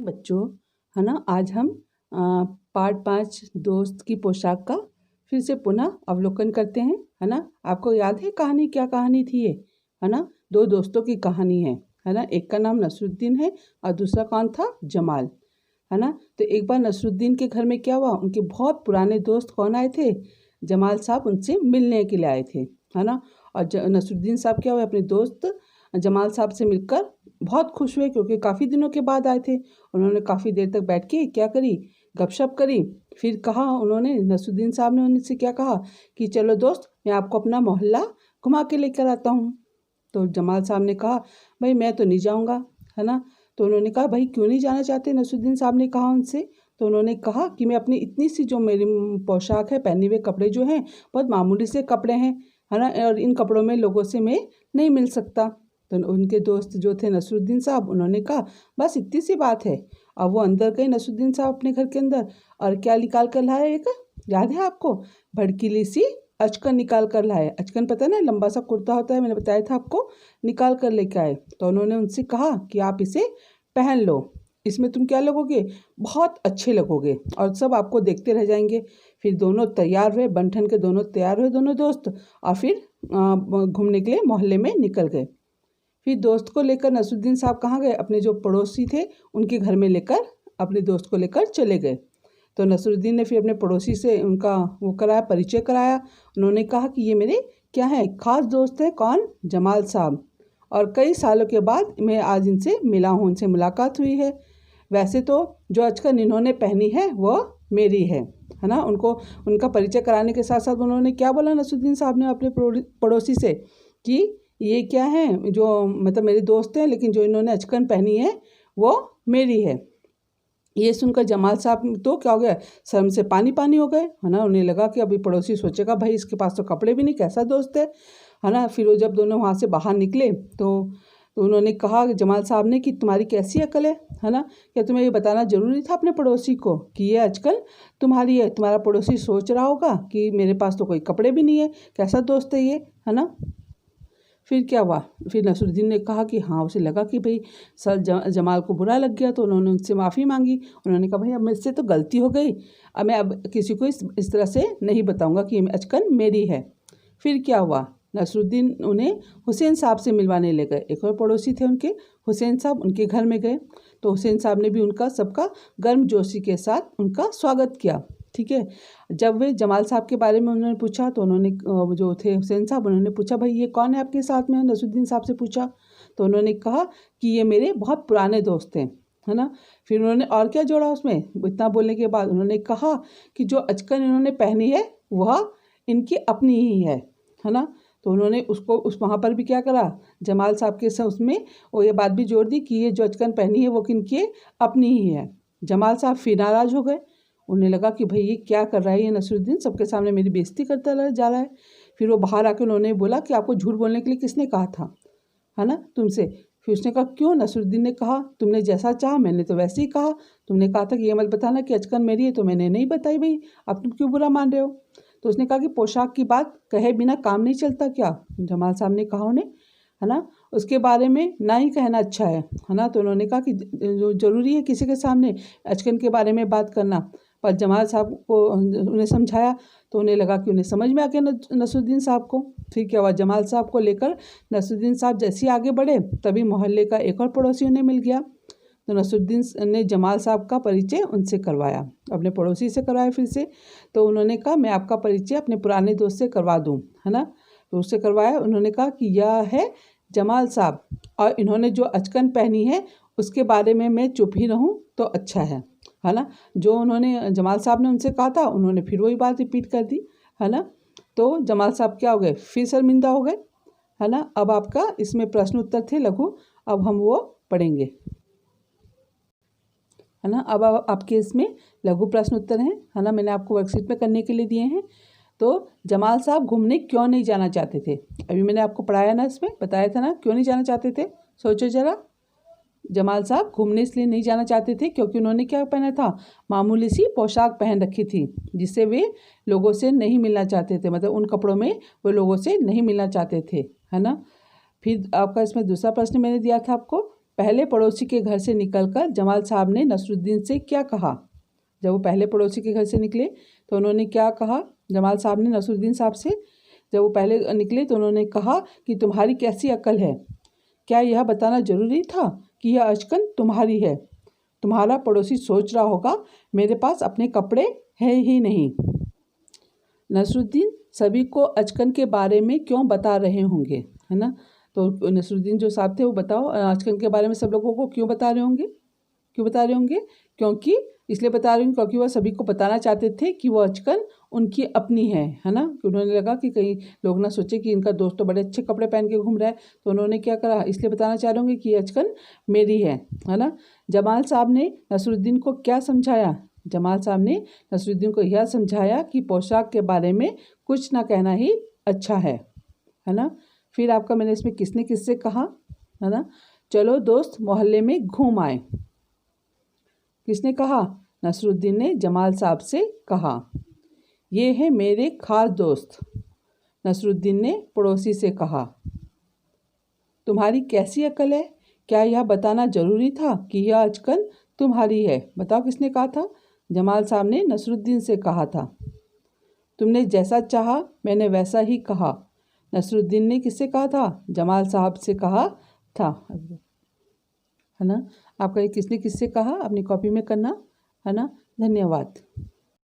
बच्चों, है ना, आज हम पार्ट 5 दोस्त की पोशाक का फिर से पुनः अवलोकन करते हैं। है ना, आपको याद है कहानी, क्या कहानी थी ये? है ना, दो दोस्तों की कहानी है ना। एक का नाम नसरुद्दीन है और दूसरा कौन था? जमाल। है ना, तो एक बार नसरुद्दीन के घर में क्या हुआ, उनके बहुत पुराने दोस्त कौन आए थे? जमाल साहब उनसे मिलने के लिए आए थे। है ना, और नसरुद्दीन साहब क्या हुए, अपने दोस्त जमाल साहब से मिलकर बहुत खुश हुए क्योंकि काफ़ी दिनों के बाद आए थे। उन्होंने काफ़ी देर तक बैठ के क्या करी, गपशप करी। फिर कहा उन्होंने, नसरुद्दीन साहब ने उनसे क्या कहा कि चलो दोस्त, मैं आपको अपना मोहल्ला घुमा के लेकर आता हूँ। तो जमाल साहब ने कहा, भाई मैं तो नहीं जाऊँगा। है ना, तो उन्होंने कहा, भाई क्यों नहीं जाना चाहते? नसरुद्दीन साहब ने कहा उनसे। तो उन्होंने कहा कि मैं अपनी इतनी सी जो मेरी पोशाक है, पहने हुए कपड़े जो हैं बहुत मामूली से कपड़े हैं। है ना, और इन कपड़ों में लोगों से मैं नहीं मिल सकता। तो उनके दोस्त जो थे नसरुद्दीन साहब, उन्होंने कहा बस इतनी सी बात है। अब वो अंदर गए नसरुद्दीन साहब अपने घर के अंदर, और क्या निकाल कर लाए? एक, याद है आपको, भड़कीली सी अचकन निकाल कर लाए। अचकन पता है ना, लंबा सा कुर्ता होता है, मैंने बताया था आपको। निकाल कर लेके आए। तो उन्होंने उनसे कहा कि आप इसे पहन लो, इसमें तुम क्या लगोगे, बहुत अच्छे लगोगे और सब आपको देखते रह जाएंगे। फिर दोनों तैयार हुए, बन ठन के दोनों तैयार हुए, दोनों दोस्त, और फिर घूमने के लिए मोहल्ले में निकल गए। फिर दोस्त को लेकर नसरुद्दीन साहब कहाँ गए? अपने जो पड़ोसी थे उनके घर में लेकर अपने दोस्त को लेकर चले गए। तो नसरुद्दीन ने फिर अपने पड़ोसी से उनका वो कराया, परिचय कराया। उन्होंने कहा कि ये मेरे क्या है, खास दोस्त है। कौन? जमाल साहब। और कई सालों के बाद मैं आज इनसे मिला हूँ, इनसे मुलाकात हुई है। वैसे तो जो आजकल इन्होंने पहनी है वो मेरी है ना। उनको उनका परिचय कराने के साथ साथ उन्होंने क्या बोला नसरुद्दीन साहब ने अपने पड़ोसी से कि ये क्या है, जो मतलब मेरे दोस्त हैं, लेकिन जो इन्होंने अचकन पहनी है वो मेरी है। ये सुनकर जमाल साहब तो क्या हो गया, शर्म से पानी पानी हो गए। है ना, उन्हें लगा कि अभी पड़ोसी सोचेगा भाई इसके पास तो कपड़े भी नहीं, कैसा दोस्त है ना। फिर वो जब दोनों वहाँ से बाहर निकले तो उन्होंने कहा जमाल साहब ने कि तुम्हारी कैसी अकल है ना, क्या तुम्हें ये बताना ज़रूरी था अपने पड़ोसी को कि ये आजकल तुम्हारी है? तुम्हारा पड़ोसी सोच रहा होगा कि मेरे पास तो कोई कपड़े भी नहीं है, कैसा दोस्त है ये, है ना। फिर क्या हुआ, फिर नसरुद्दीन ने कहा कि हाँ, उसे लगा कि भाई सर जमाल को बुरा लग गया, तो उन्होंने उनसे माफ़ी मांगी। उन्होंने कहा भाई अब मुझसे तो गलती हो गई, अब मैं अब किसी को इस तरह से नहीं बताऊंगा कि अचकन मेरी है। फिर क्या हुआ, नसरुद्दीन उन्हें हुसैन साहब से मिलवाने ले गए। एक और पड़ोसी थे उनके, हुसैन साहब, उनके घर में गए। तो हुसैन साहब ने भी उनका सबका गर्मजोशी के साथ उनका स्वागत किया। ठीक है, जब वे जमाल साहब के बारे में उन्होंने पूछा तो उन्होंने जो थे हुसैन साहब, उन्होंने पूछा भाई ये कौन है आपके साथ में? नसरुद्दीन साहब से पूछा। तो उन्होंने कहा कि ये मेरे बहुत पुराने दोस्त हैं। है ना, फिर उन्होंने और क्या जोड़ा उसमें, इतना बोलने के बाद उन्होंने कहा कि जो अचकन इन्होंने पहनी है वह इनकी अपनी ही है ना। तो उन्होंने उसको वहाँ पर भी क्या करा, जमाल साहब के उसमें वो ये बात भी जोड़ दी कि ये जो अचकन पहनी है वो किनकी अपनी ही है। जमाल साहब फिर नाराज़ हो गए। उन्हें लगा कि भाई ये क्या कर रहा है ये नसरुद्दीन, सबके सामने मेरी बेइज्जती करता जा रहा है। फिर वो बाहर आकर उन्होंने बोला कि आपको झूठ बोलने के लिए किसने कहा था, है ना, तुमसे? फिर उसने कहा क्यों? नसरुद्दीन ने कहा तुमने जैसा चाहा, मैंने तो वैसे ही कहा। तुमने कहा था कि ये मत बताना कि अचकन मेरी है, तो मैंने नहीं बताई भाई, अब तुम क्यों बुरा मान रहे हो? तो उसने कहा कि पोशाक की बात कहे बिना काम नहीं चलता क्या? जमाल साहब ने कहा उन्हें, है ना, उसके बारे में ना ही कहना अच्छा है ना। तो उन्होंने कहा कि जो ज़रूरी है किसी के सामने अचकन के बारे में बात करना। पर जमाल साहब को उन्हें समझाया तो उन्हें लगा कि उन्हें समझ में आ गया नसरुद्दीन साहब को। फिर क्या हुआ, जमाल साहब को लेकर नसरुद्दीन साहब जैसे ही आगे बढ़े तभी मोहल्ले का एक और पड़ोसी उन्हें मिल गया। तो नसरुद्दीन ने जमाल साहब का परिचय उनसे करवाया, अपने पड़ोसी से करवाया फिर से। तो उन्होंने कहा मैं आपका परिचय अपने पुराने दोस्त से करवा दूँ, है ना। तो उससे करवाया। उन्होंने कहा कि यह है जमाल साहब, और इन्होंने जो अचकन पहनी है उसके बारे में मैं चुप ही रहूं तो अच्छा है ना। जो उन्होंने जमाल साहब ने उनसे कहा था उन्होंने फिर वही बात रिपीट कर दी, है ना। तो जमाल साहब क्या हो गए, फिर शर्मिंदा हो गए, है ना। अब आपका इसमें प्रश्न उत्तर थे लघु, अब हम वो पढ़ेंगे, है ना। अब आपके इसमें लघु प्रश्न उत्तर हैं, है ना, मैंने आपको वर्कशीट में करने के लिए दिए हैं। तो जमाल साहब घूमने क्यों नहीं जाना चाहते थे? अभी मैंने आपको पढ़ाया ना, इसमें बताया था ना क्यों नहीं जाना चाहते थे। सोचो ज़रा, जमाल साहब घूमने इसलिए नहीं जाना चाहते थे क्योंकि उन्होंने क्या पहना था, मामूली सी पोशाक पहन रखी थी, जिससे वे लोगों से नहीं मिलना चाहते थे, मतलब उन कपड़ों में वो लोगों से नहीं मिलना चाहते थे, है ना। फिर आपका इसमें दूसरा प्रश्न मैंने दिया था आपको पहले पड़ोसी के घर से निकलकर जमाल साहब ने नसरुद्दीन से क्या कहा? जब वो पहले पड़ोसी के घर से निकले तो उन्होंने क्या कहा जमाल साहब ने नसरुद्दीन साहब से? जब वो पहले निकले तो उन्होंने कहा कि तुम्हारी कैसी अक्ल है? क्या यह बताना ज़रूरी था कि यह अचकन तुम्हारी है? तुम्हारा पड़ोसी सोच रहा होगा मेरे पास अपने कपड़े हैं ही नहीं। नसरुद्दीन सभी को अचकन के बारे में क्यों बता रहे होंगे, है ना? तो नसरुद्दीन जो साहब थे वो बताओ अचकन के बारे में सब लोगों को क्यों बता रहे होंगे? क्यों बता रहे होंगे? क्योंकि इसलिए बता रहे होंगे क्योंकि वह सभी को बताना चाहते थे कि वो अचकन उनकी अपनी है ना? कि उन्होंने लगा कि कहीं लोग ना सोचे कि इनका दोस्त तो बड़े अच्छे कपड़े पहन के घूम रहा है, तो उन्होंने क्या करा, इसलिए बताना चाह रहे होंगे कि ये अचकन मेरी है ना? जमाल साहब ने नसरुद्दीन को क्या समझाया? जमाल साहब ने नसरुद्दीन को यह समझाया कि पोशाक के बारे में कुछ ना कहना ही अच्छा है ना? फिर आपका मैंने इसमें किसने किससे कहा, है ना? चलो दोस्त मोहल्ले में घूम आए। किसने कहा? नसरुद्दीन ने जमाल साहब से कहा। ये है मेरे खास दोस्त, नसरुद्दीन ने पड़ोसी से कहा। तुम्हारी कैसी अक्ल है? क्या यह बताना ज़रूरी था कि यह अचकन तुम्हारी है? बताओ किसने कहा था? जमाल साहब ने नसरुद्दीन से कहा था। तुमने जैसा चाहा मैंने वैसा ही कहा, नसरुद्दीन ने किससे कहा था? जमाल साहब से कहा था, है ना? आपका ये किसने किससे कहा अपनी कॉपी में करना, है ना? धन्यवाद।